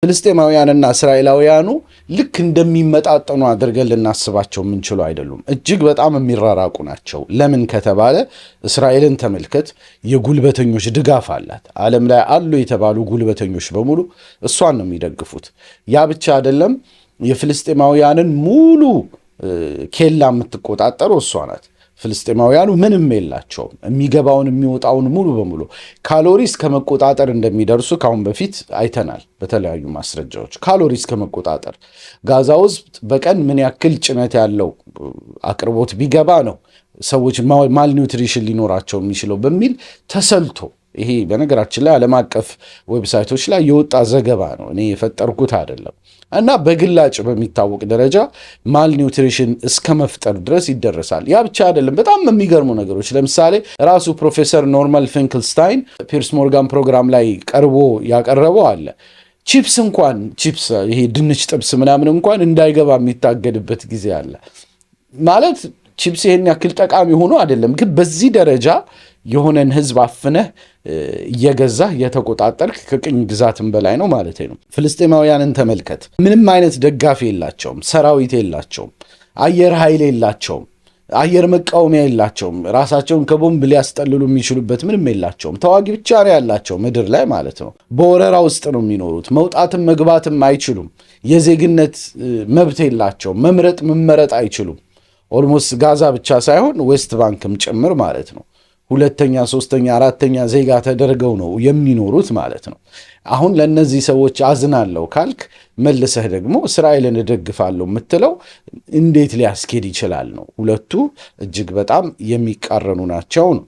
ፍልስጤማውያንና እስራኤላውያኑ ልክ እንደሚመጣጠኑ አድርገን ልናስባቸው የምንችለው አይደሉም። እጅግ በጣም የሚራራቁ ናቸው። ለምን ከተባለ እስራኤልን ተመልከት፣ የጉልበተኞች ድጋፍ አላት። ዓለም ላይ አሉ የተባሉ ጉልበተኞች በሙሉ እሷን ነው የሚደግፉት። ያ ብቻ አይደለም፣ የፍልስጤማውያንን ሙሉ ኬላ የምትቆጣጠረው እሷ ናት። ፍልስጤማውያኑ ምንም የላቸውም። የሚገባውን የሚወጣውን ሙሉ በሙሉ ካሎሪስ ከመቆጣጠር እንደሚደርሱ ካሁን በፊት አይተናል በተለያዩ ማስረጃዎች። ካሎሪስ ከመቆጣጠር ጋዛ ውስጥ በቀን ምን ያክል ጭነት ያለው አቅርቦት ቢገባ ነው ሰዎች ማልኒውትሪሽን ሊኖራቸው የሚችለው በሚል ተሰልቶ፣ ይሄ በነገራችን ላይ ዓለም አቀፍ ዌብሳይቶች ላይ የወጣ ዘገባ ነው፣ እኔ የፈጠርኩት አይደለም። እና በግላጭ በሚታወቅ ደረጃ ማልኒውትሪሽን እስከ መፍጠር ድረስ ይደረሳል። ያ ብቻ አይደለም፣ በጣም የሚገርሙ ነገሮች። ለምሳሌ ራሱ ፕሮፌሰር ኖርማን ፊንክልስታይን ፒርስ ሞርጋን ፕሮግራም ላይ ቀርቦ ያቀረበው አለ። ቺፕስ ይሄ ድንች ጥብስ ምናምን እንኳን እንዳይገባ የሚታገድበት ጊዜ አለ። ማለት ቺፕስ ይሄን ያክል ጠቃሚ ሆኖ አይደለም፣ ግን በዚህ ደረጃ የሆነን ህዝብ አፍነህ እየገዛህ የተቆጣጠርክ ከቅኝ ግዛትም በላይ ነው ማለት ነው። ፍልስጤማውያንን ተመልከት። ምንም አይነት ደጋፊ የላቸውም፣ ሰራዊት የላቸውም፣ አየር ኃይል የላቸውም፣ አየር መቃወሚያ የላቸውም፣ ራሳቸውን ከቦምብ ሊያስጠልሉ የሚችሉበት ምንም የላቸውም። ተዋጊ ብቻ ነው ያላቸው ምድር ላይ ማለት ነው። በወረራ ውስጥ ነው የሚኖሩት። መውጣትም መግባትም አይችሉም። የዜግነት መብት የላቸውም። መምረጥ መመረጥ አይችሉም። ኦልሞስት ጋዛ ብቻ ሳይሆን ዌስት ባንክም ጭምር ማለት ነው። ሁለተኛ፣ ሶስተኛ፣ አራተኛ ዜጋ ተደርገው ነው የሚኖሩት ማለት ነው። አሁን ለእነዚህ ሰዎች አዝናለሁ ካልክ መልሰህ ደግሞ እስራኤልን እደግፋለሁ የምትለው እንዴት ሊያስኬድ ይችላል ነው። ሁለቱ እጅግ በጣም የሚቃረኑ ናቸው ነው።